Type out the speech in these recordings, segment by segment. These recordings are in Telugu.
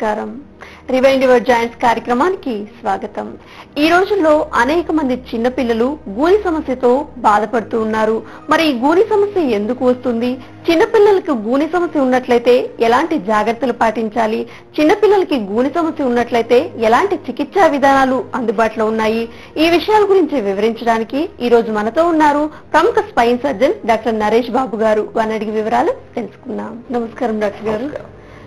నమస్కారం. రివైండ్ యువర్ జాయింట్స్ కార్యక్రమానికి స్వాగతం. ఈ రోజుల్లో అనేక మంది చిన్నపిల్లలు గూని సమస్యతో బాధపడుతూ ఉన్నారు. మరి ఈ గూని సమస్య ఎందుకు వస్తుంది? చిన్నపిల్లలకు గూని సమస్య ఉన్నట్లయితే ఎలాంటి జాగ్రత్తలు పాటించాలి? చిన్నపిల్లలకి గూని సమస్య ఉన్నట్లయితే ఎలాంటి చికిత్సా విధానాలు అందుబాటులో ఉన్నాయి? ఈ విషయాల గురించి వివరించడానికి ఈ రోజు మనతో ఉన్నారు ప్రముఖ స్పైన్ సర్జన్ డాక్టర్ నరేష్ బాబు గారు. వారిని అడిగి వివరాలు తెలుసుకుందాం. నమస్కారం డాక్టర్ గారు.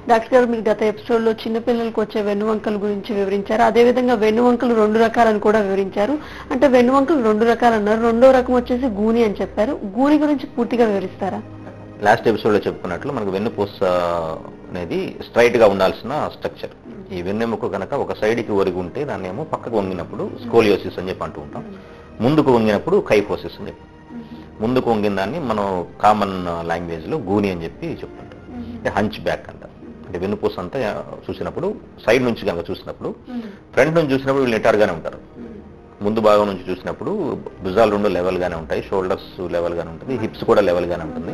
డాక్టర్ గారు, మీరు గత ఎపిసోడ్ లో చిన్నపిల్లలకు వచ్చే వెన్నువంకల గురించి వివరించారు. అదేవిధంగా వెన్నువంకలు 2 రకాలని కూడా వివరించారు. అంటే వెన్నువంకలు 2 రకాలు అన్నారు. రెండో రకం వచ్చేసి గూని అని చెప్పారు. గూని గురించి పూర్తిగా వివరిస్తారా? లాస్ట్ ఎపిసోడ్ లో చెప్పుకున్నట్లు మనకు వెన్నుపూస అనేది స్ట్రైట్ గా ఉండాల్సిన స్ట్రక్చర్. ఈ వెన్నెముక కనుక ఒక సైడ్ కి ఒరిగి ఉంటే దాన్ని ఏమో పక్కకు వంగినప్పుడు స్కోలియోసిస్ అని చెప్పి అంటూ ఉంటాం. ముందుకు వంగినప్పుడు కైఫోసిస్ అని చెప్పి. ముందుకు వంగిన దాన్ని మనం కామన్ లాంగ్వేజ్ లో గూని అని చెప్పి చెప్తుంటాం. అంటే హంచ్ బ్యాక్ అంట. అంటే వెన్నుపూస అంతా చూసినప్పుడు సైడ్ నుంచి కనుక చూసినప్పుడు, ఫ్రంట్ నుంచి చూసినప్పుడు వీళ్ళు నిటార్ గానే ఉంటారు. ముందు భాగం నుంచి చూసినప్పుడు భుజాలు 2 లెవెల్ గానే ఉంటాయి, షోల్డర్స్ లెవెల్ గానే ఉంటుంది, హిప్స్ కూడా లెవెల్ గానే ఉంటుంది.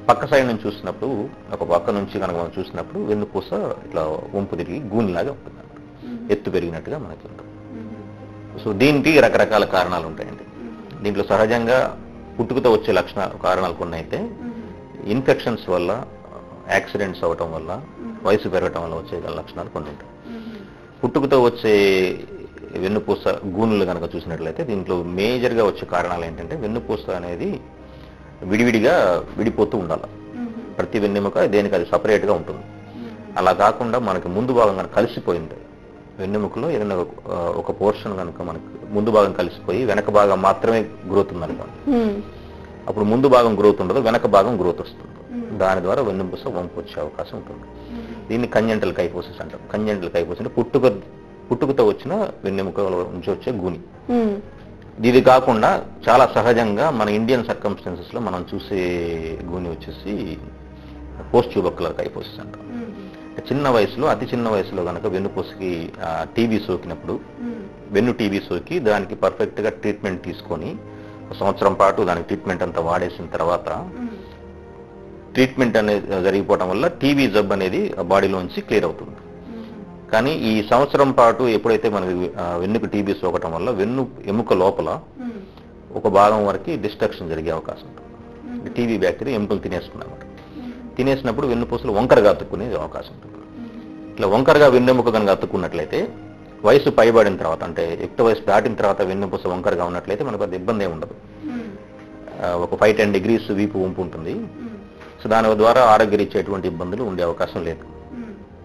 పక్క సైడ్ నుంచి చూసినప్పుడు, ఒక పక్క నుంచి కనుక మనం చూసినప్పుడు వెన్నుపూస ఇట్లా వంపు తిరిగి గూనిలాగా ఉంటుంది, ఎత్తు పెరిగినట్టుగా మనకి ఉంటుంది. సో దీనికి రకరకాల కారణాలు ఉంటాయండి. దీంట్లో సహజంగా పుట్టుకతో వచ్చే కారణాలు కొన్ని అయితే, ఇన్ఫెక్షన్స్ వల్ల, యాక్సిడెంట్స్ అవటం వల్ల, వయసు పెరగటం వల్ల వచ్చే లక్షణాలు కొన్ని ఉంటాయి. పుట్టుకతో వచ్చే వెన్నుపూస గూనులు కనుక చూసినట్లయితే దీంట్లో మేజర్ గా వచ్చే కారణాలు ఏంటంటే, వెన్నుపూస అనేది విడివిడిగా విడిపోతూ ఉండాలి. ప్రతి వెన్నెముక దేనికి అది సపరేట్ గా ఉంటుంది. అలా కాకుండా మనకి ముందు భాగం కనుక కలిసిపోయింది, వెన్నెముకలో ఏదైనా ఒక పోర్షన్ కనుక మనకు ముందు భాగం కలిసిపోయి వెనక భాగం మాత్రమే గ్రోత్ ఉందనుకోండి, అప్పుడు ముందు భాగం గ్రోత్ ఉండదు, వెనక భాగం గ్రోత్ వస్తుంది. దాని ద్వారా వెన్నుపూస వంపు వచ్చే అవకాశం ఉంటుంది. దీన్ని కంజెంటల్ కైఫోసిస్ అంటాం. కంజెంటల్ కైఫోసిస్ అంటే పుట్టుకతో వచ్చిన వెన్నెముక నుంచి వచ్చే గూని. ఇది కాకుండా చాలా సహజంగా మన ఇండియన్ సర్కమ్స్టాన్సెస్ లో మనం చూసే గూని వచ్చేసి పోస్ట్ ట్యూబర్కులర్ కైఫోసిస్ అంటాం. చిన్న వయసులో, అతి చిన్న వయసులో కనుక వెన్నుపూసకి టీబీ సోకినప్పుడు, వెన్ను టీబీ సోకి దానికి పర్ఫెక్ట్ గా ట్రీట్మెంట్ తీసుకొని 1 సంవత్సరం పాటు దానికి ట్రీట్మెంట్ అంతా వాడేసిన తర్వాత, ట్రీట్మెంట్ అనేది జరిగిపోవడం వల్ల టీబీ జబ్బు అనేది బాడీలోంచి క్లియర్ అవుతుంది. కానీ ఈ 1 సంవత్సరం పాటు ఎప్పుడైతే మనకి వెన్నుకు టీబీ సోకటం వల్ల వెన్ను ఎముక లోపల ఒక భాగం వరకు డిస్ట్రక్షన్ జరిగే అవకాశం ఉంటుంది. టీబీ బ్యాక్టీరియా ఎముకలు తినేస్తుంది అన్నమాట. తినేసినప్పుడు వెన్నుపూసలు వంకరగా అతుక్కునే అవకాశం ఉంటుంది. ఇట్లా వంకరగా వెన్నెముక కనుక అతుక్కున్నట్లయితే, వయసు పైబడిన తర్వాత, అంటే యుక్త వయసు దాటిన తర్వాత వెన్నుపూస వంకరగా ఉన్నట్లయితే మనకు అది ఇబ్బంది ఏమి ఉండదు. ఒక 5-10 degrees వీపు వంపు ఉంటుంది. సో దాని ద్వారా ఆరోగ్యరీత్యా ఎటువంటి ఇబ్బందులు ఉండే అవకాశం లేదు.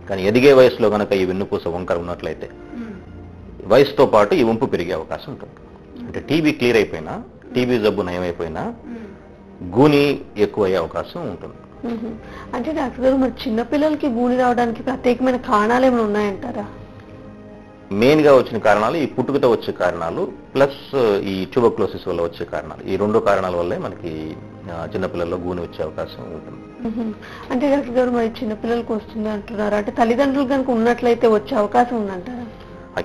కానీ ఎదిగే వయసులో కనుక ఈ వెన్నుపూస వంకర ఉన్నట్లయితే వయసుతో పాటు ఈ వంపు పెరిగే అవకాశం ఉంటుంది. అంటే టీబీ క్లియర్ అయిపోయినా, టీబీ జబ్బు నయమైపోయినా గూని ఎక్కువయ్యే అవకాశం ఉంటుంది. అంటే డాక్టర్ గారు, మరి చిన్నపిల్లలకి గూని రావడానికి ప్రత్యేకమైన కారణాలు ఏమైనా ఉన్నాయంటారా? మెయిన్ గా వచ్చిన కారణాలు ఈ పుట్టుకతో వచ్చే కారణాలు, ప్లస్ ఈ ట్యూబర్క్లోసిస్ వల్ల వచ్చే కారణాలు. ఈ 2 కారణాల వల్లే మనకి చిన్నపిల్లల్లో గూని వచ్చే అవకాశం ఉంటుంది. అంటే డాక్టర్ గారు, మరి చిన్నపిల్లలకు వస్తుంది అంటున్నారు, అంటే తల్లిదండ్రులు కనుక ఉన్నట్లయితే వచ్చే అవకాశం ఉందంటారా?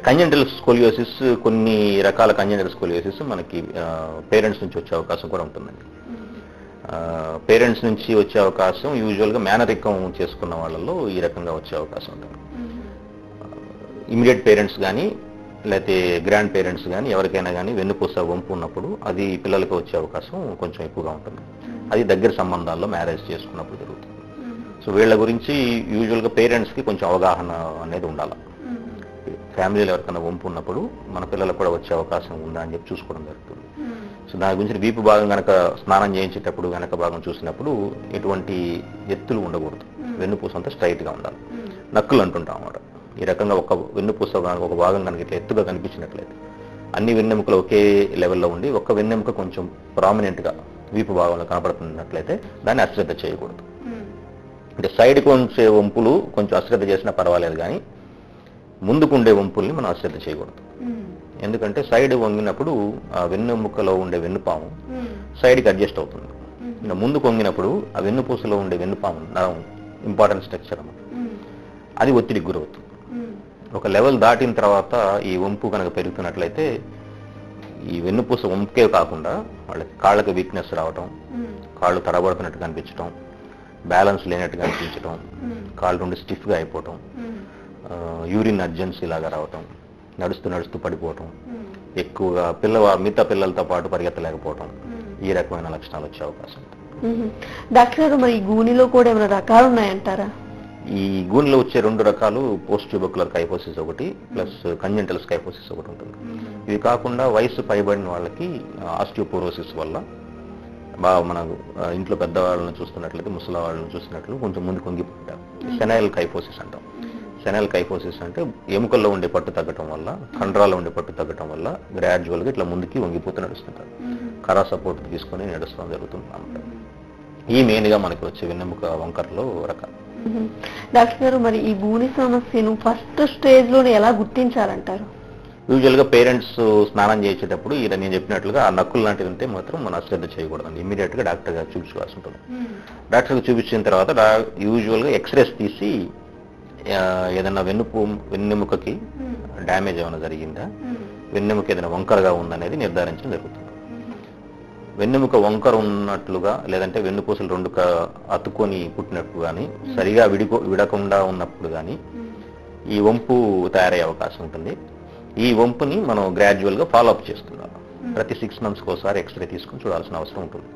కంజెంటల్ స్కోలియోసిస్, కొన్ని రకాల కంజెంటల్ స్కోలియోసిస్ మనకి పేరెంట్స్ నుంచి వచ్చే అవకాశం కూడా ఉంటుందండి. పేరెంట్స్ నుంచి వచ్చే అవకాశం యూజువల్ గా మేనరికం చేసుకున్న వాళ్ళలో ఈ రకంగా వచ్చే అవకాశం ఉంటుంది. ఇమీడియట్ పేరెంట్స్ కానీ, లేకపోతే గ్రాండ్ పేరెంట్స్ కానీ, ఎవరికైనా కానీ వెన్నుపూస వంపు ఉన్నప్పుడు అది పిల్లలకి వచ్చే అవకాశం కొంచెం ఎక్కువగా ఉంటుంది. అది దగ్గర సంబంధాల్లో మ్యారేజ్ చేసుకున్నప్పుడు జరుగుతుంది. సో వీళ్ళ గురించి యూజువల్ గా పేరెంట్స్ కి కొంచెం అవగాహన అనేది ఉండాలి. ఫ్యామిలీలో ఎవరికైనా వంపు ఉన్నప్పుడు మన పిల్లలకు కూడా వచ్చే అవకాశం ఉందా అని చెప్పి చూసుకోవడం జరుగుతుంది. సో దాని గురించి వీపు భాగం కనుక స్నానం చేయించేటప్పుడు వెనక భాగం చూసినప్పుడు ఎటువంటి ఎత్తులు ఉండకూడదు. వెన్నుపూస అంతా స్ట్రైట్ గా ఉండాలి. నక్కులు అంటుంటాం అన్నమాట. ఈ రకంగా ఒక వెన్నుపూస ఒక భాగం కనుక ఇట్లా ఎత్తుగా కనిపించినట్లయితే, అన్ని వెన్నెముకలు ఒకే లెవెల్లో ఉండి ఒక్క వెన్నెముక కొంచెం ప్రామినెంట్ గా వీపు భాగంలో కనపడుతున్నట్లయితే దాన్ని అశ్రద్ధ చేయకూడదు. అంటే సైడ్ కొంచెం వంపులు కొంచెం అశ్రద్ధ చేసినా పర్వాలేదు, కానీ ముందుకుండే వంపుల్ని మనం అశ్రద్ధ చేయకూడదు. ఎందుకంటే సైడ్ వంగినప్పుడు ఆ వెన్నెముకలో ఉండే వెన్నుపాము సైడ్కి అడ్జస్ట్ అవుతుంది. ఇంకా ముందుకు వంగినప్పుడు ఆ వెన్నుపూసలో ఉండే వెన్నుపాము నరం, ఇంపార్టెంట్ స్ట్రక్చర్ అన్నమాట, అది ఒత్తిడికి గురవుతుంది. ఒక లెవెల్ దాటిన తర్వాత ఈ వంపు కనుక పెరుగుతున్నట్లయితే ఈ వెన్నుపూస వంపుకే కాకుండా వాళ్ళకి కాళ్ళకి వీక్నెస్ రావటం, కాళ్ళు తడబడుతున్నట్టు కనిపించడం, బ్యాలెన్స్ లేనట్టుగా అనిపించడం, కాళ్ళు నుండి స్టిఫ్గా అయిపోవటం, యూరిన్ అర్జెన్సీ లాగా రావటం, నడుస్తూ నడుస్తూ పడిపోవటం, ఎక్కువగా మిగతా పిల్లలతో పాటు పరిగెత్తలేకపోవటం, ఈ రకమైన లక్షణాలు వచ్చే అవకాశం ఉంటుంది. డాక్టర్ గారు, మరి ఈ గూనిలో కూడా ఏమైనా రకాలు ఉన్నాయంటారా? ఈ గూనిలో వచ్చే 2 రకాలు పోస్ట్ ట్యూబర్కులర్ కైఫోసిస్ ఒకటి ప్లస్ కంజెంటల్ కైఫోసిస్ ఒకటి ఉంటుంది. ఇవి కాకుండా వయసు పైబడిన వాళ్ళకి ఆస్టియోపోరోసిస్ వల్ల మన ఇంట్లో పెద్దవాళ్ళని చూస్తున్నట్లయితే, ముసలి వాళ్ళని చూస్తున్నట్లు కొంచెం ముందు కొంగిపోతారు. సెనైల్ కైఫోసిస్ అంటాం. సెనైల్ కైఫోసిస్ అంటే ఎముకల్లో ఉండే పట్టు తగ్గటం వల్ల, కండరాల్లో ఉండే పట్టు తగ్గటం వల్ల గ్రాడ్యువల్గా ఇట్లా ముందుకి వంగిపోతూ నడుస్తుంటారు. కరా సపోర్ట్ తీసుకొని నడుస్తూ జరుగుతుంది అన్నమాట. ఈ మెయిన్గా మనకి వచ్చే వెన్నెముక వంకరలో రకాలు. డాక్టర్ గారు, మరి ఈ గూని సమస్యను ఫస్ట్ స్టేజ్ లోనే ఎలా గుర్తించాలంటారు? యూజువల్ గా పేరెంట్స్ స్నానం చేసేటప్పుడు ఇలా నేను చెప్పినట్లుగా ఆ నక్కులు లాంటివి ఉంటే మాత్రం మనం అశ్రద్ధ చేయకూడదండి. ఇమీడియట్ గా డాక్టర్ గారు చూపించుకోవాల్సి ఉంటుంది. డాక్టర్ గారు చూపించిన తర్వాత యూజువల్ గా ఎక్స్రేస్ తీసి ఏదైనా వెన్నెముకకి డ్యామేజ్ ఏమైనా జరిగిందా, వెన్నెముక ఏదైనా వంకరగా ఉందనేది నిర్ధారించడం జరుగుతుంది. వెన్నెముక వంకర ఉన్నట్లుగా లేదంటే వెన్నుపూసలు 2 అతుక్కొని పుట్టినట్టు కానీ, సరిగా విడకుండా ఉన్నప్పుడు కానీ ఈ వంపు తయారయ్యే అవకాశం ఉంటుంది. ఈ వంపుని మనం గ్రాడ్యువల్ గా ఫాలో అప్ చేస్తున్నాం. ప్రతి 6 months ఒకసారి ఎక్స్రే తీసుకుని చూడాల్సిన అవసరం ఉంటుంది.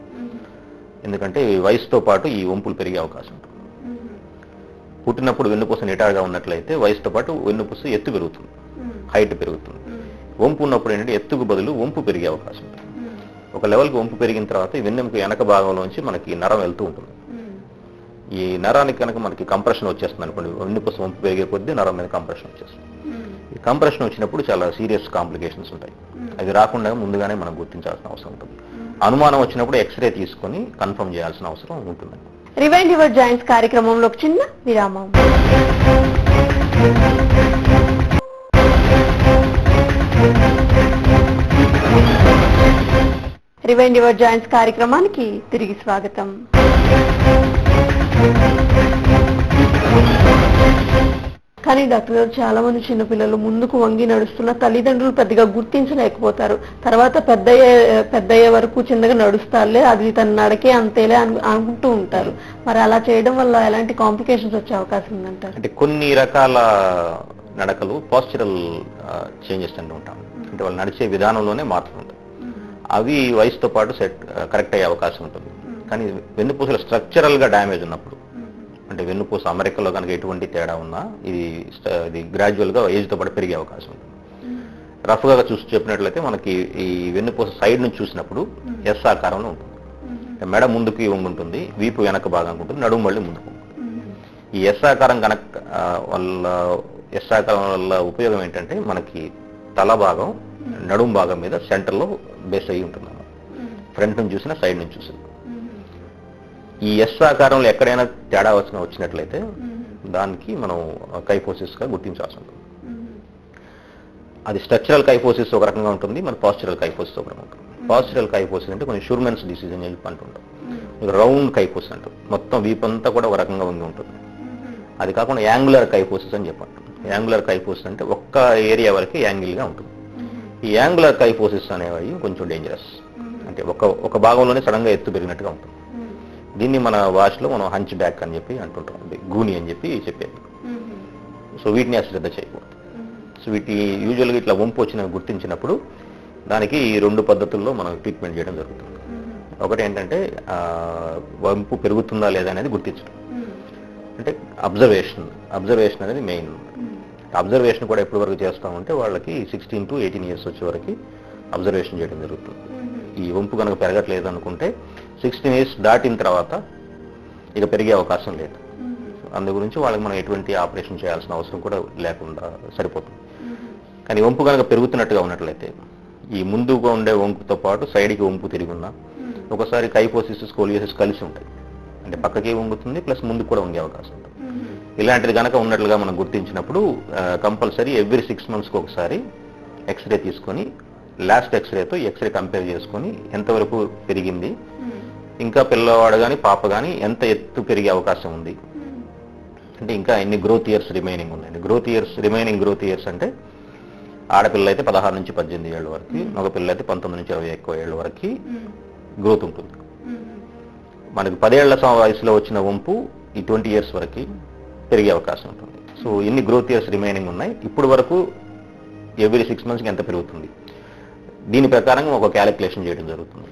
ఎందుకంటే వయసుతో పాటు ఈ వంపులు పెరిగే అవకాశం ఉంటుంది. పుట్టినప్పుడు వెన్నుపూస నిటారుగా ఉన్నట్లయితే వయసుతో పాటు వెన్నుపూస ఎత్తు పెరుగుతుంది, హైట్ పెరుగుతుంది. వంపు ఉన్నప్పుడు ఏంటంటే ఎత్తుకు బదులు వంపు పెరిగే అవకాశం ఉంటుంది. ఒక లెవెల్కి వంపు పెరిగిన తర్వాత ఈ వెన్నెముక వెనక భాగంలోంచి మనకి నరం వెళ్తూ ఉంటుంది. ఈ నరానికి కనుక మనకి కంప్రెషన్ వచ్చేస్తుంది అనుకోండి, వెన్నుపూస వంపు పెరిగే కొద్దీ నరం మీద కంప్రెషన్ వచ్చేస్తుంది. ఈ కంప్రెషన్ వచ్చినప్పుడు చాలా సీరియస్ కాంప్లికేషన్స్ ఉంటాయి. అది రాకుండా ముందుగానే మనం గుర్తించాల్సిన అవసరం ఉంటుంది. అనుమానం వచ్చినప్పుడు ఎక్స్రే తీసుకొని కన్ఫర్మ్ చేయాల్సిన అవసరం ఉంటుంది. రివైండ్ యువర్ జాయింట్స్ కార్యక్రమంలో ఒక చిన్న విరామం. రివైండ్ యువర్ జాయింట్స్ కార్యక్రమానికి తిరిగి స్వాగతం. కానీ డాక్టర్ గారు, చాలా మంది చిన్నపిల్లలు ముందుకు వంగి నడుస్తున్న తల్లిదండ్రులు పెద్దగా గుర్తించలేకపోతారు. తర్వాత పెద్దయ్యే వరకు చిన్నగా నడుస్తారులే, అది తన నడకే అంతేలే అనుకుంటూ ఉంటారు. మరి అలా చేయడం వల్ల ఎలాంటి కాంప్లికేషన్స్ వచ్చే అవకాశం ఉందంటారు? అంటే కొన్ని రకాల నడకలు పాస్చరల్ చేంజెస్ అంటూ ఉంటాం. అంటే వాళ్ళు నడిచే విధానంలోనే మార్పు ఉంటుంది. అవి వయసుతో పాటు కరెక్ట్ అయ్యే అవకాశం ఉంటుంది. కానీ వెన్నుపూసలు స్ట్రక్చరల్ గా డ్యామేజ్ ఉన్నప్పుడు, అంటే వెన్నుపూస అమెరికాలో కనుక ఎటువంటి తేడా ఉన్నా ఇది గ్రాడ్యువల్ గా ఏజ్ తో పాటు పెరిగే అవకాశం ఉంటుంది. రఫ్ గా చెప్పినట్లయితే మనకి ఈ వెన్నుపూస సైడ్ నుంచి చూసినప్పుడు ఎస్ ఆకారంలో ఉంటుంది. మెడ ముందుకి వంగుంటుంది, వీపు వెనక భాగం ఉంటుంది, నడుము మళ్ళీ ముందుకు. ఈ ఎస్ ఆకారం వల్ల ఉపయోగం ఏంటంటే మనకి తల భాగం నడుము భాగం మీద సెంటర్ లో బేస్ అయ్యి ఉంటుంది. ఫ్రంట్ నుంచి చూసినా సైడ్ నుంచి చూసినా ఈ ఎస్ ఆకారంలో ఎక్కడైనా తేడా వచ్చినట్లయితే దానికి మనం కైఫోసిస్ గా గుర్తించాల్సి ఉంటుంది. అది స్ట్రక్చరల్ కైఫోసిస్ ఒక రకంగా ఉంటుంది, మన పాస్చరల్ కైఫోసిస్ ఒక రకంగా ఉంటుంది. పాస్చరల్ కైఫోసిస్ అంటే కొంచెం షుర్మెన్స్ డిసీజ్ అని చెప్పి అంటుంటాం. రౌండ్ కైఫోసిస్ అంటాం, మొత్తం వీపంతా కూడా ఒక రకంగా వంగి ఉంటుంది. అది కాకుండా యాంగులర్ కైఫోసిస్ అని చెప్పంటాం. యాంగులర్ కైఫోసిస్ అంటే ఒక్క ఏరియా వరకు యాంగిల్ గా ఉంటుంది. ఈ యాంగులర్ కైఫోసిస్ అనేవి కొంచెం డేంజరస్. అంటే ఒక భాగంలోనే సడన్ గా ఎత్తు పెరిగినట్టుగా ఉంటుంది. దీన్ని మన భాషలో మనం హంచ్ బ్యాక్ అని చెప్పి అంటుంటాం, గూని అని చెప్పి చెప్పేది. సో వీటిని అశ్రద్ధ చేయకూడదు. సో వీటి యూజువల్గా ఇట్లా వంపు వచ్చిన గుర్తించినప్పుడు దానికి 2 పద్ధతుల్లో మనం ట్రీట్మెంట్ చేయడం జరుగుతుంది. ఒకటి ఏంటంటే వంపు పెరుగుతుందా లేదా అనేది గుర్తించడం. అంటే అబ్జర్వేషన్ అనేది మెయిన్. అబ్జర్వేషన్ కూడా ఎప్పటి వరకు చేస్తామంటే వాళ్ళకి 16 to 18 years వచ్చే వరకు అబ్జర్వేషన్ చేయడం జరుగుతుంది. ఈ వంపు కనుక పెరగట్లేదు అనుకుంటే 16 years దాటిన తర్వాత ఇక పెరిగే అవకాశం లేదు. అందు గురించి వాళ్ళకి మనం ఎటువంటి ఆపరేషన్ చేయాల్సిన అవసరం కూడా లేకుండా సరిపోతుంది. కానీ వంపు కనుక పెరుగుతున్నట్టుగా ఉన్నట్లయితే ఈ ముందుగా ఉండే వంపుతో పాటు సైడ్కి వంపు తిరిగి ఉన్నా, ఒకసారి కైఫోసిస్ స్కోలియోసిస్ కలిసి ఉంటాయి. అంటే పక్కకి వంగుతుంది ప్లస్ ముందుకు కూడా వంగే అవకాశం ఉంటుంది. ఇలాంటిది కనుక ఉన్నట్లుగా మనం గుర్తించినప్పుడు కంపల్సరీ ఎవ్రీ 6 months ఒకసారి ఎక్స్రే తీసుకొని లాస్ట్ ఎక్స్రేతో ఎక్స్రే కంపేర్ చేసుకొని ఎంతవరకు పెరిగింది, ఇంకా పిల్లవాడు కానీ పాప కానీ ఎంత ఎత్తు పెరిగే అవకాశం ఉంది, అంటే ఇంకా ఎన్ని గ్రోత్ ఇయర్స్ రిమైనింగ్ ఉన్నాయండి. రిమైనింగ్ గ్రోత్ ఇయర్స్ అంటే ఆడపిల్ల అయితే 16 నుంచి 18 ఏళ్ళ వరకు, మగ పిల్ల అయితే 19 నుంచి 21 ఏళ్ళ వరకు గ్రోత్ ఉంటుంది. మనకి 10 ఏళ్ల వయసులో వచ్చిన వంపు ఈ 20 years వరకు పెరిగే అవకాశం ఉంటుంది. సో ఎన్ని గ్రోత్ ఇయర్స్ రిమైనింగ్ ఉన్నాయి, ఇప్పుడు వరకు ఎవ్రీ 6 monthsకి ఎంత పెరుగుతుంది, దీని ప్రకారంగా ఒక క్యాలిక్యులేషన్ చేయడం జరుగుతుంది.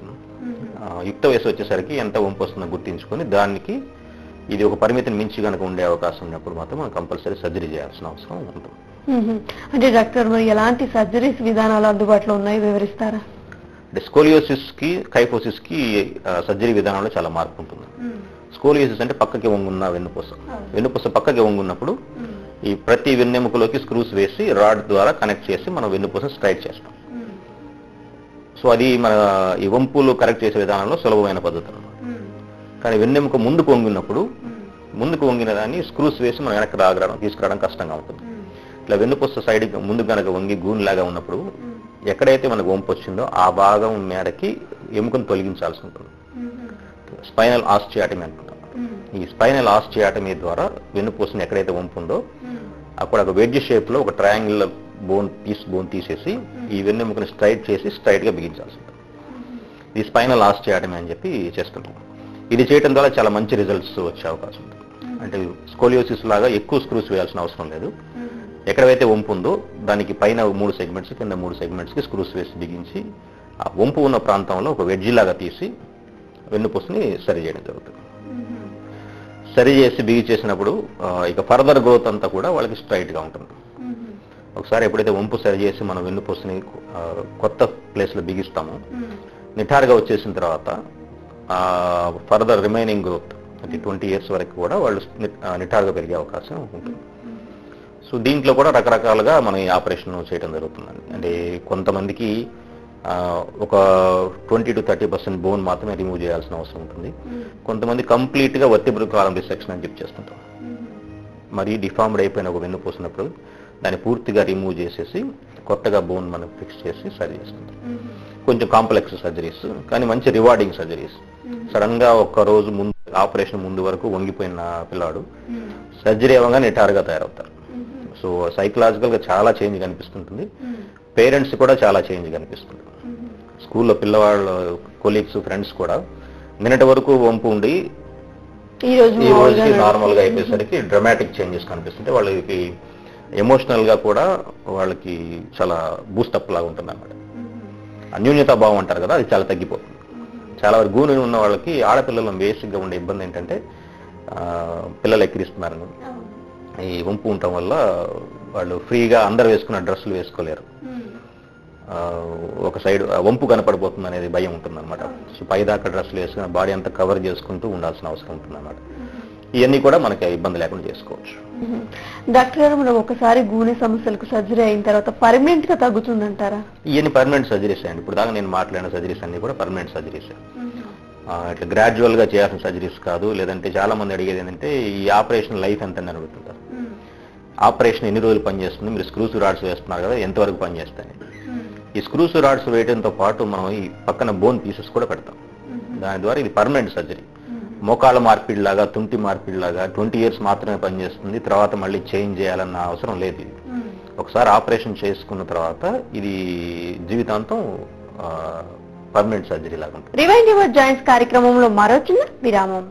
యుక్త వయసు వచ్చేసరికి ఎంత వంపు వస్తుందో గుర్తించుకొని దానికి ఇది ఒక పరిమితిని మించి కనుక ఉండే అవకాశం ఉన్నప్పుడు మాత్రం మనం కంపల్సరీ సర్జరీ చేయాల్సిన అవసరం ఉంటుంది. అంటే డాక్టర్ మరి ఎలాంటి సర్జరీస్ విధానాలు అందుబాటులో ఉన్నాయి వివరిస్తారా? అంటే స్కోలియోసిస్ కి కైఫోసిస్ కి సర్జరీ విధానంలో చాలా మార్పు ఉంటుంది. స్కోలియోసిస్ అంటే పక్కకి వంగున్న వెన్నుపూస పక్కకి వంగున్నప్పుడు ఈ ప్రతి వెన్నెముకలోకి స్క్రూస్ వేసి రాడ్ ద్వారా కనెక్ట్ చేసి మనం వెన్నుపూస స్ట్రైట్ చేస్తాం. సో అది మన ఈ వంపులు కరెక్ట్ చేసే విధానంలో సులభమైన పద్ధతి అన్నమాట. కానీ వెన్నెముక ముందుకు వంగిన దాన్ని స్క్రూస్ వేసి మనం వెనక్కి తీసుకురావడం కష్టంగా ఉంటుంది. ఇట్లా వెన్నుపూస సైడ్ ముందు కనుక వంగి గూనిలాగా ఉన్నప్పుడు ఎక్కడైతే మనకు వంపు వచ్చిందో ఆ భాగం మేరకి ఎముకను తొలగించాల్సి ఉంటుంది. స్పైనల్ ఆస్టియాటమీ అంటున్నాం. ఈ స్పైనల్ ఆస్టియాటమీ ద్వారా వెన్నుపూసని ఎక్కడైతే వంపు ఉందో అక్కడ ఒక వెడ్జ్ షేప్ లో ఒక ట్రయాంగిల్ బోన్ తీసేసి ఈ వెన్నెముకని స్ట్రైట్ చేసి స్ట్రైట్ గా బిగించాల్సి ఉంటుంది. ఈ స్పైనల్ ఆస్టియాటమీ అని చెప్పి చేస్తుంటాం. ఇది చేయడం ద్వారా చాలా మంచి రిజల్ట్స్ వచ్చే అవకాశం ఉంటుంది. అంటే స్కోలియోసిస్ లాగా ఎక్కువ స్క్రూస్ వేయాల్సిన అవసరం లేదు. ఎక్కడైతే వంపు ఉందో దానికి పైన 3 segments కింద 3 segments కి స్క్రూస్ వేసి బిగించి ఆ వంపు ఉన్న ప్రాంతంలో ఒక వెడ్జి లాగా తీసి వెన్నుపూసని సరి చేయడం జరుగుతుంది. సరి చేసి బిగి చేసినప్పుడు ఇక ఫర్దర్ గ్రోత్ అంతా కూడా వాళ్ళకి స్ట్రైట్ గా ఉంటుంది. ఒకసారి ఎప్పుడైతే వంపు సరి చేసి మనం వెన్నుపూసని కొత్త ప్లేస్ లో బిగిస్తామో నిఠారుగా వచ్చేసిన తర్వాత ఫర్దర్ రిమైనింగ్ గ్రోత్ అంటే 20 years వరకు కూడా వాళ్ళు నిఠారుగా పెరిగే అవకాశం ఉంటుంది. సో దీంట్లో కూడా రకరకాలుగా మనం ఈ ఆపరేషన్ చేయడం జరుగుతుందండి. అంటే కొంతమందికి ఒక 20 to 30% బోన్ మాత్రమే రిమూవ్ చేయాల్సిన అవసరం ఉంటుంది. కొంతమంది కంప్లీట్ గా వర్టిబ్రల్ కాలమ్ డిసెక్షన్ అని చెప్పి చేస్తుంటాం. మరి డిఫార్మ్డ్ అయిపోయిన ఒక వెన్ను పోసినప్పుడు దాన్ని పూర్తిగా రిమూవ్ చేసేసి కొత్తగా బోన్ మనం ఫిక్స్ చేసి సరి చేస్తుంటాం. కొంచెం కాంప్లెక్స్ సర్జరీస్ కానీ మంచి రివార్డింగ్ సర్జరీస్. సడన్ గా ఒక్క రోజు ముందు ఆపరేషన్ ముందు వరకు వంగిపోయిన పిల్లాడు సర్జరీ అవ్వగానే నిటారుగా తయారవుతారు. సో సైకలాజికల్ గా చాలా చేంజ్ కనిపిస్తుంటుంది. పేరెంట్స్ కూడా చాలా చేంజ్ కనిపిస్తుంది. స్కూల్లో పిల్లవాళ్ళ కొలీగ్స్ ఫ్రెండ్స్ కూడా నిన్నటి వరకు వంపు ఉండి ఈ రోజుకి నార్మల్ గా అయిపోయేసరికి డ్రమాటిక్ చేంజెస్ కనిపిస్తుంటే వాళ్ళకి ఎమోషనల్ గా కూడా వాళ్ళకి చాలా బూస్టప్ లాగా ఉంటుంది అన్నమాట. అన్యోన్యతా భావం అంటారు కదా, అది చాలా తగ్గిపోతుంది. చాలా వరకు గూని ఉన్న వాళ్ళకి ఆడపిల్లలు బేసిక్ గా ఉండే ఇబ్బంది ఏంటంటే పిల్లలు ఎక్కిరిస్తున్నారని. ఈ వంపు ఉండటం వల్ల వాళ్ళు ఫ్రీగా అందరు వేసుకున్న డ్రెస్సులు వేసుకోలేరు. ఒక సైడ్ వంపు కనపడిపోతుంది అనేది భయం ఉంటుంది అనమాట. సో పైదాకా డ్రెస్సులు వేసుకుని బాడీ అంతా కవర్ చేసుకుంటూ ఉండాల్సిన అవసరం ఉంటుంది అన్నమాట. ఇవన్నీ కూడా మనకి ఇబ్బంది లేకుండా చేసుకోవచ్చు. డాక్టర్ గారు, మనం ఒకసారి గూనె సమస్యలకు సర్జరీ అయిన తర్వాత పర్మనెంట్ గా తగ్గుతుందంటారా? ఇవన్నీ పర్మనెంట్ సర్జరీస్ అండి. ఇప్పుడు దాకా నేను మాట్లాడిన సర్జరీస్ అన్ని కూడా పర్మనెంట్ సర్జరీస్. ఇట్లా గ్రాడ్యువల్ గా చేయాల్సిన సర్జరీస్ కాదు. లేదంటే చాలా మంది అడిగేది ఏంటంటే ఈ ఆపరేషన్ లైఫ్ ఎంత అని అడుగుతుంటారు. ఆపరేషన్ ఎన్ని రోజులు పనిచేస్తుంది, మీరు స్క్రూస్ రాడ్స్ వేస్తున్నారు కదా, ఎంతవరకు పనిచేస్తాయి? ఈ స్క్రూస్ రాడ్స్ వేయడంతో పాటు మనం ఈ పక్కన బోన్ పీసెస్ కూడా పెడతాం. దాని ద్వారా ఇది పర్మనెంట్ సర్జరీ. మోకాళ్ళ మార్పిడిలాగా తుంటి మార్పిడిలాగా 20 years మాత్రమే పనిచేస్తుంది. తర్వాత మళ్ళీ చేంజ్ చేయాలన్న అవసరం లేదు. ఇది ఒకసారి ఆపరేషన్ చేసుకున్న తర్వాత ఇది జీవితాంతం పర్మనెంట్ సర్జరీ లాగా ఉంటుంది. రివైండ్ యువర్ జాయింట్స్ కార్యక్రమంలో మరో చిన్న విరామం.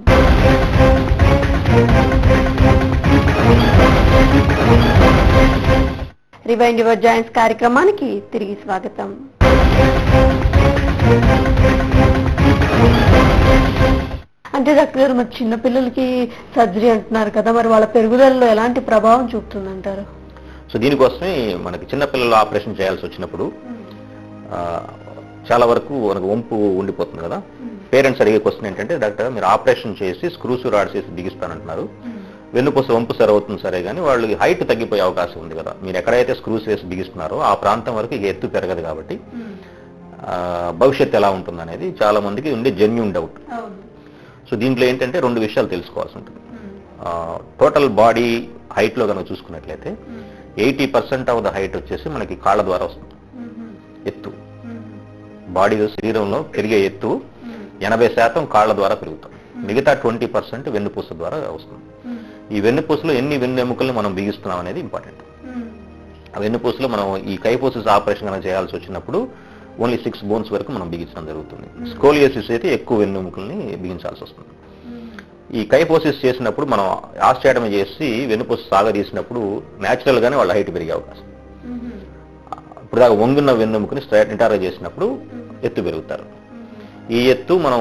రివైండ్ యువర్ జాయింట్స్ కార్యక్రమానికి తిరిగి స్వాగతం. అంటే డాక్టర్ గారు, మరి చిన్నపిల్లలకి సర్జరీ అంటున్నారు కదా, మరి వాళ్ళ పెరుగుదలలో ఎలాంటి ప్రభావం చూపుతుందంటారు? సో దీనికోసమే మనకి చిన్నపిల్లలు ఆపరేషన్ చేయాల్సి వచ్చినప్పుడు చాలా వరకు మనకు వంపు ఉండిపోతుంది కదా. పేరెంట్స్ అడిగే క్వశ్చన్ ఏంటంటే, డాక్టర్ మీరు ఆపరేషన్ చేసి స్క్రూస్ రాడ్స్ వేసి బిగిస్తానంటున్నారు, వెన్నుపూస వంపు సరి అవుతుంది సరే, కానీ వాళ్ళకి హైట్ తగ్గిపోయే అవకాశం ఉంది కదా. మీరు ఎక్కడైతే స్క్రూస్ వేసి బిగిస్తున్నారో ఆ ప్రాంతం వరకు ఇక ఎత్తు పెరగదు కాబట్టి భవిష్యత్తు ఎలా ఉంటుంది అనేది చాలా మందికి ఉండే జెన్యూన్ డౌట్. సో దీంట్లో ఏంటంటే 2 విషయాలు తెలుసుకోవాల్సి ఉంటుంది. టోటల్ బాడీ హైట్ లో కనుక చూసుకున్నట్లయితే 80% ఆఫ్ ద హైట్ వచ్చేసి మనకి కాళ్ళ ద్వారా వస్తుంది. ఎత్తు బాడీలో శరీరంలో పెరిగే ఎత్తు 80% కాళ్ళ ద్వారా పెరుగుతాం. మిగతా 20% వెన్నుపూస ద్వారా వస్తుంది. ఈ వెన్నుపూసలో ఎన్ని వెన్నెముకల్ని మనం బిగిస్తున్నాం అనేది ఇంపార్టెంట్. ఆ వెన్నుపూసలో మనం ఈ కైఫోసిస్ ఆపరేషన్ కనుక చేయాల్సి వచ్చినప్పుడు ఓన్లీ 6 bones వరకు మనం బిగించడం జరుగుతుంది. స్కోలియోసిస్ అయితే ఎక్కువ వెన్నెముకల్ని బిగించాల్సి వస్తుంది. ఈ కైపోసిస్ చేసినప్పుడు మనం ఆస్టియాటమీ చేసి వెన్నుపూస సాగదీసినప్పుడు న్యాచురల్ గానే వాళ్ళ హైట్ పెరిగే అవకాశం. ఇప్పుడు దాకా వంగున్న వెన్నెముకని నిటారుగా చేసినప్పుడు ఎత్తు పెరుగుతారు. ఈ ఎత్తు మనం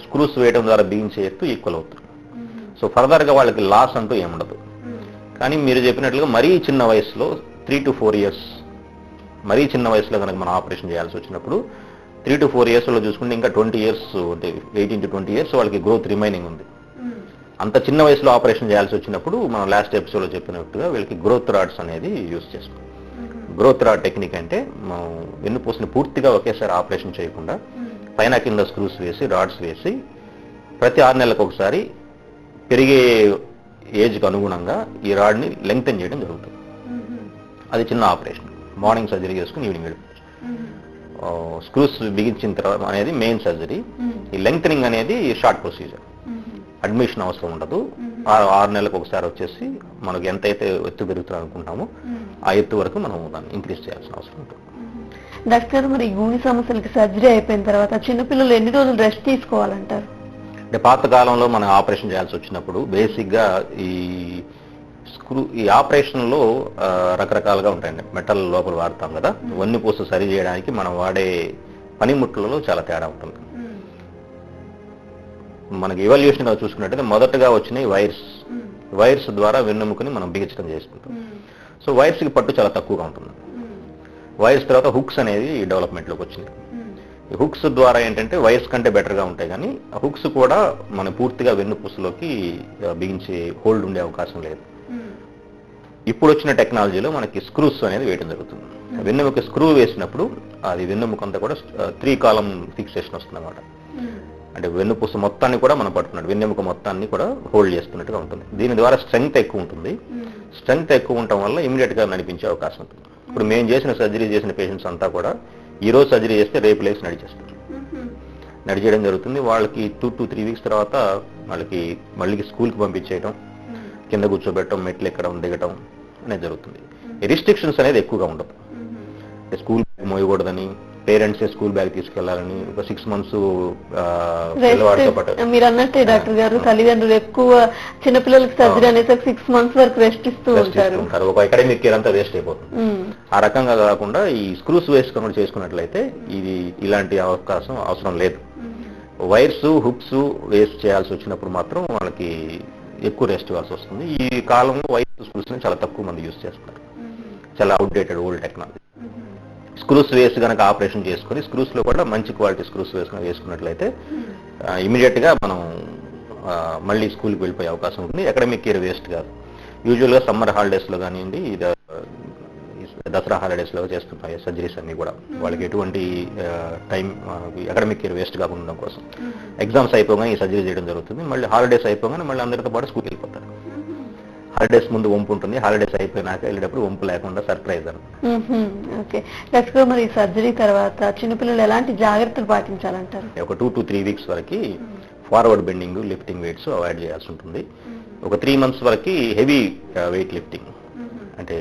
స్క్రూస్ వేయడం ద్వారా బిగించే ఎత్తు ఈక్వల్ అవుతుంది. సో ఫర్దర్ గా వాళ్ళకి లాస్ అంటూ ఏముండదు. కానీ మీరు చెప్పినట్లుగా మరీ చిన్న వయసులో 3 to 4 years, మరీ చిన్న వయసులో కనుక మనం ఆపరేషన్ చేయాల్సి వచ్చినప్పుడు 3 to 4 years లో చూసుకుంటే ఇంకా 20 years, 18 to 20 years వాళ్ళకి గ్రోత్ రిమైనింగ్ ఉంది. అంత చిన్న వయసులో ఆపరేషన్ చేయాల్సి వచ్చినప్పుడు మనం లాస్ట్ ఎపిసోడ్ లో చెప్పినట్టుగా వీళ్ళకి గ్రోత్ రాడ్స్ అనేది యూజ్ చేస్తాం. గ్రోత్ రాడ్ టెక్నిక్ అంటే మనం వెన్నుపూసని పూర్తిగా ఒకేసారి ఆపరేషన్ చేయకుండా పైన కింద స్క్రూస్ వేసి రాడ్స్ వేసి ప్రతి 6 నెలలకు ఒకసారి పెరిగే ఏజ్కి అనుగుణంగా ఈ రాడ్ని లెంగ్తెన్ చేయడం జరుగుతుంది. అది చిన్న ఆపరేషన్, మార్నింగ్ సర్జరీ చేసుకుని ఈవినింగ్ వెళ్ళిపోవచ్చు. స్క్రూస్ బిగించిన తర్వాత అనేది మెయిన్ సర్జరీ. ఈ లెంగ్తనింగ్ అనేది షార్ట్ ప్రొసీజర్, అడ్మిషన్ అవసరం ఉండదు. 6 నెలలకు ఒకసారి వచ్చేసి మనకు ఎంతైతే ఎత్తు పెరుగుతుంది అనుకుంటామో ఆ ఎత్తు వరకు మనం దాన్ని ఇంక్రీజ్ చేయాల్సిన అవసరం ఉంటుంది. డాక్టర్ గారు, మరి గూని సమస్యలకి సర్జరీ అయిపోయిన తర్వాత చిన్నపిల్లలు ఎన్ని రోజులు రెస్ట్ తీసుకోవాలంటారు? అంటే పాత కాలంలో మనం ఆపరేషన్ చేయాల్సి వచ్చినప్పుడు బేసిక్ గా ఈ ఆపరేషన్ లో రకరకాలుగా ఉంటాయండి. మెటల్ లోపల వాడతాం కదా, వెన్నుపూస సరి చేయడానికి మనం వాడే పనిముట్లలో చాలా తేడా ఉంటుంది. మనకి ఎవల్యూషన్ గా చూసుకున్నట్టయితే మొదటగా వచ్చినాయి వైర్స్ ద్వారా వెన్నెముకని మనం బిగించడం చేసుకుంటాం. సో వైర్స్ కి పట్టు చాలా తక్కువగా ఉంటుంది. వైర్స్ తర్వాత హుక్స్ అనేది డెవలప్మెంట్ లోకి వచ్చింది. ఈ హుక్స్ ద్వారా ఏంటంటే వైర్స్ కంటే బెటర్ గా ఉంటాయి, కానీ ఆ హుక్స్ కూడా మన పూర్తిగా వెన్నుపూసలోకి బిగించే హోల్డ్ ఉండే అవకాశం లేదు. ఇప్పుడు వచ్చిన టెక్నాలజీలో మనకి స్క్రూస్ అనేది వేయడం జరుగుతుంది. వెన్నెముక స్క్రూ వేసినప్పుడు అది వెన్నెముక అంతా కూడా 3 column ఫిక్సేషన్ వస్తుంది అన్నమాట. అంటే వెన్నుపూస మొత్తాన్ని కూడా మనం పట్టుకున్నట్టు వెన్నెముక మొత్తాన్ని కూడా హోల్డ్ చేస్తున్నట్టుగా ఉంటుంది. దీని ద్వారా స్ట్రెంగ్త్ ఎక్కువ ఉంటుంది. స్ట్రెంగ్త్ ఎక్కువ ఉండటం వల్ల ఇమీడియట్ గా నడిపించే అవకాశం ఉంటుంది. ఇప్పుడు మేము చేసిన సర్జరీ చేసిన పేషెంట్స్ అంతా కూడా ఈ రోజు సర్జరీ చేస్తే రేపు లేసి నడిచేస్తారు. నడిచేయడం జరుగుతుంది. వాళ్ళకి 2 to 3 weeks తర్వాత వాళ్ళకి మళ్ళీ స్కూల్కి పంపించేయడం, కింద కూర్చోబెట్టడం, మెట్లు ఎక్కడం, దిగటం అనేది జరుగుతుంది. రిస్ట్రిక్షన్స్ అనేది ఎక్కువగా ఉండదు. స్కూల్ బ్యాగ్ మోయకూడదని, పేరెంట్స్ స్కూల్ బ్యాగ్ తీసుకెళ్లాలని, ఒక 6 months పిల్లవాడితో పాటు. మీరు అన్నట్టే డాక్టర్ గారు, తల్లిదండ్రులు ఎక్కువ చిన్నపిల్లలకి సర్జరీ అనేసి 6 months వరకు రెస్ట్ ఇస్తూ ఉంటారు. ఒక అకాడమిక్ ఇయర్ అంతా వేస్ట్ అయిపోతుంది. ఆ రకంగా కాకుండా ఈ స్క్రూస్ వేసుకుని చేసుకున్నట్లయితే ఇలాంటి అవసరం లేదు. వైర్స్ హుక్స్ వేస్ట్ చేయాల్సి వచ్చినప్పుడు మాత్రం వాళ్ళకి ఎక్కువ రెస్ట్ ఇవ్వాల్సి వస్తుంది. ఈ కాలంలో వైర్ స్క్రూస్ ని చాలా తక్కువ మంది యూజ్ చేస్తున్నారు. చాలా అవుట్డేటెడ్ ఓల్డ్ టెక్నాలజీ. స్క్రూస్ వేసి కనుక ఆపరేషన్ చేసుకుని స్క్రూస్ లో కూడా మంచి క్వాలిటీ స్క్రూస్ వేసుకున్నట్లయితే ఇమీడియట్ గా మనం మళ్ళీ స్కూల్కి వెళ్ళిపోయే అవకాశం ఉంటుంది. అకాడమిక్ ఇయర్ వేస్ట్ కాదు. యూజువల్ గా సమ్మర్ హాలిడేస్ లో కానివ్వండి, దసరా హాలిడేస్ లో చేస్తున్నాయి సర్జరీస్ అన్ని కూడా. వాళ్ళకి ఎటువంటి టైం అకాడమిక్ ఇయర్ వేస్ట్ కాకుండా ఉండడం కోసం ఎగ్జామ్స్ అయిపోగానే ఈ సర్జరీ చేయడం జరుగుతుంది. మళ్ళీ హాలిడేస్ అయిపోగానే మళ్ళీ అందరితో పాటు స్కూల్కి వెళ్ళిపోతారు. హాలిడేస్ ముందు వంపు ఉంటుంది, హాలిడేస్ అయిపోయినాక వెళ్ళేటప్పుడు వంపు లేకుండా సర్ప్రైజ్ అని. ఓకే డాక్టర్, మరి సర్జరీ తర్వాత చిన్నపిల్లలు ఎలాంటి జాగ్రత్తలు పాటించాలంటారు? ఒక 2 to 3 weeks వరకు forward bending, lifting weights avoid చేయాల్సి ఉంటుంది. ఒక 3 months వరకు హెవీ వెయిట్ లిఫ్టింగ్, అంటే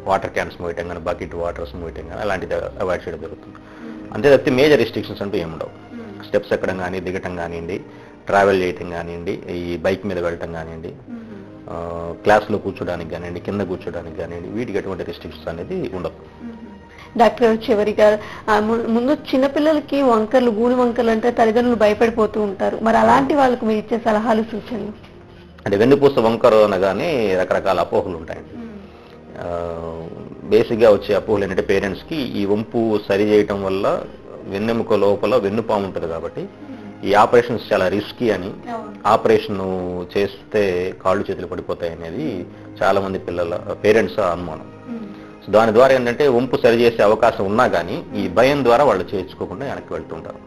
వాటర్ క్యాన్స్ మోయటం కానీ, బకెట్ వాటర్స్ మోయటం కానీ అలాంటిది అవాయిడ్ చేయడం జరుగుతుంది. అంతే తప్పితే మేజర్ రిస్ట్రిక్షన్స్ అంటూ ఏముండవు. స్టెప్స్ ఎక్కడం కానీ, దిగటం కానివ్వండి, ట్రావెల్ చేయటం కానివ్వండి, ఈ బైక్ మీద వెళ్ళటం కానివ్వండి, క్లాస్లో కూర్చోడానికి కానివ్వండి, కింద కూర్చోడానికి కానివ్వండి, వీటికి ఎటువంటి రిస్ట్రిక్షన్స్ అనేది ఉండదు. డాక్టర్ గారు, చివరిగా ముందు చిన్నపిల్లలకి వంకర్లు, గూని వంకర్లు అంటే తల్లిదండ్రులు భయపడిపోతూ ఉంటారు. మరి అలాంటి వాళ్ళకు మీరు ఇచ్చే సలహాలు, సూచనలు? అంటే వెన్నుపూస వంకరు అనగానే రకరకాల అపోహలు ఉంటాయండి. బేసిక్ గా వచ్చే అపోహలు ఏంటంటే పేరెంట్స్ కి ఈ వంపు సరి చేయటం వల్ల వెన్నెముక లోపల వెన్నుపాము ఉంటుంది కాబట్టి ఈ ఆపరేషన్స్ చాలా రిస్కీ అని, ఆపరేషన్ చేస్తే కాళ్ళు చేతులు పడిపోతాయి అనేది చాలా మంది పేరెంట్స్ అనుమానం. సో దాని ద్వారా ఏంటంటే వంపు సరి చేసే అవకాశం ఉన్నా కానీ ఈ భయం ద్వారా వాళ్ళు చేయించుకోకుండా వెనక్కి వెళ్తుంటారు.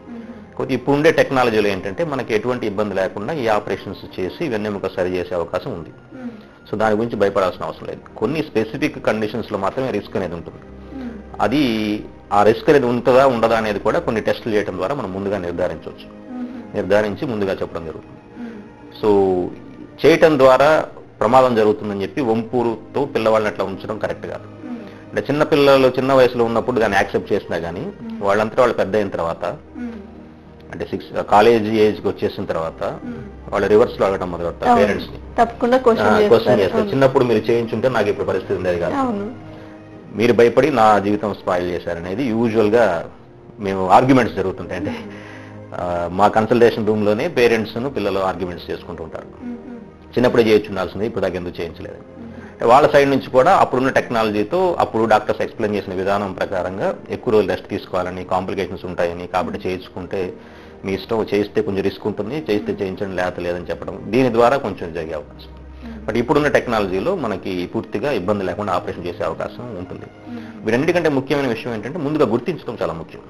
కాకపోతే ఇప్పుడు ఉండే టెక్నాలజీలో ఏంటంటే మనకి ఎటువంటి ఇబ్బంది లేకుండా ఈ ఆపరేషన్స్ చేసి వెన్నెముక సరి చేసే అవకాశం ఉంది. సో దాని గురించి భయపడాల్సిన అవసరం లేదు. కొన్ని స్పెసిఫిక్ కండిషన్స్ లో మాత్రమే రిస్క్ అనేది ఉంటుంది. అది ఆ రిస్క్ అనేది ఉంటుందా ఉండదా అనేది కూడా కొన్ని టెస్టులు చేయడం ద్వారా మనం ముందుగా నిర్ధారించి ముందుగా చెప్పడం జరుగుతుంది. సో చేయటం ద్వారా ప్రమాదం జరుగుతుందని చెప్పి వంపుతో పిల్లవాళ్ళని అట్లా ఉంచడం కరెక్ట్ కాదు. అంటే చిన్న వయసులో ఉన్నప్పుడు దాన్ని యాక్సెప్ట్ చేసినా కానీ వాళ్ళంతా వాళ్ళు పెద్ద అయిన తర్వాత అంటే కాలేజ్ ఏజ్కి వచ్చేసిన తర్వాత వాళ్ళు రివర్స్ లో అడగటం మొదలు పెడతారు పేరెంట్స్ ని. తప్పకుండా క్వశ్చన్ చేస్తారు, చిన్నప్పుడు మీరు చేయించుంటే నాకు ఇప్పుడు పరిస్థితి ఉండేది కాదు, మీరు భయపడి నా జీవితం స్పాయిల్ చేశారనేది యూజువల్ గా మేము ఆర్గ్యుమెంట్స్ జరుగుతుంటాయి. అంటే మా కన్సల్టేషన్ రూమ్ లోనే పేరెంట్స్ పిల్లలు ఆర్గ్యుమెంట్స్ చేసుకుంటూ ఉంటారు. చిన్నప్పుడే చేయించుండాల్సింది, ఇప్పుడు దాకా ఎందుకు చేయించలేదు. వాళ్ళ సైడ్ నుంచి కూడా అప్పుడున్న టెక్నాలజీతో అప్పుడు డాక్టర్స్ ఎక్స్ప్లెయిన్ చేసిన విధానం ప్రకారంగా ఎక్కువ రోజులు రెస్ట్ తీసుకోవాలని, కాంప్లికేషన్స్ ఉంటాయని, కాబట్టి చేయించుకుంటే మీ ఇష్టం, చేయిస్తే కొంచెం రిస్క్ ఉంటుంది, చేయిస్తే చేయించండి లేదని చెప్పడం, దీని ద్వారా కొంచెం జరిగే అవకాశం. బట్ ఇప్పుడున్న టెక్నాలజీలో మనకి పూర్తిగా ఇబ్బంది లేకుండా ఆపరేషన్ చేసే అవకాశం ఉంటుంది. వీటన్నిటికంటే ముఖ్యమైన విషయం ఏంటంటే ముందుగా గుర్తించడం చాలా ముఖ్యం.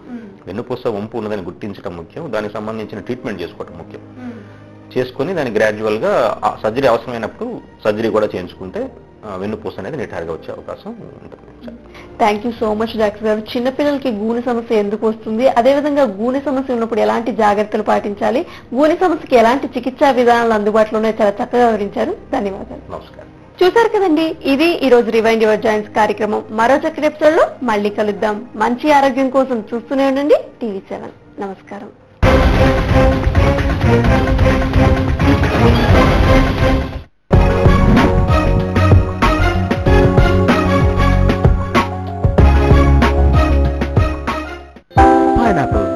వెన్నుపూస వంపు ఉన్నదని గుర్తించడం ముఖ్యం, దానికి సంబంధించిన ట్రీట్మెంట్ చేసుకోవడం ముఖ్యం. చేసుకుని దాన్ని గ్రాడ్యువల్ గా సర్జరీ అవసరమైనప్పుడు సర్జరీ కూడా చేయించుకుంటే వెన్నుపూస అనేది నిటారుగా వచ్చే అవకాశం ఉంటుంది. Thank you so much doctor గారు. చిన్నపిల్లలకి గూని సమస్య ఎందుకు వస్తుంది, అదేవిధంగా గూని సమస్య ఉన్నప్పుడు ఎలాంటి జాగ్రత్తలు పాటించాలి, గూని సమస్యకి ఎలాంటి చికిత్సా విధానాలు అందుబాటులో ఉన్నాయో చాలా చక్కగా వివరించారు. ధన్యవాదాలు. నమస్కారం. చూసారు కదండి, ఇది ఈ రోజు రివైండ్ యువర్ జాయింట్స్ కార్యక్రమం. మరో చక్కటి ఎపిసోడ్ లో మళ్ళీ కలుద్దాం. మంచి ఆరోగ్యం కోసం చూస్తూనే ఉండండి TV7. నమస్కారం. Pineapple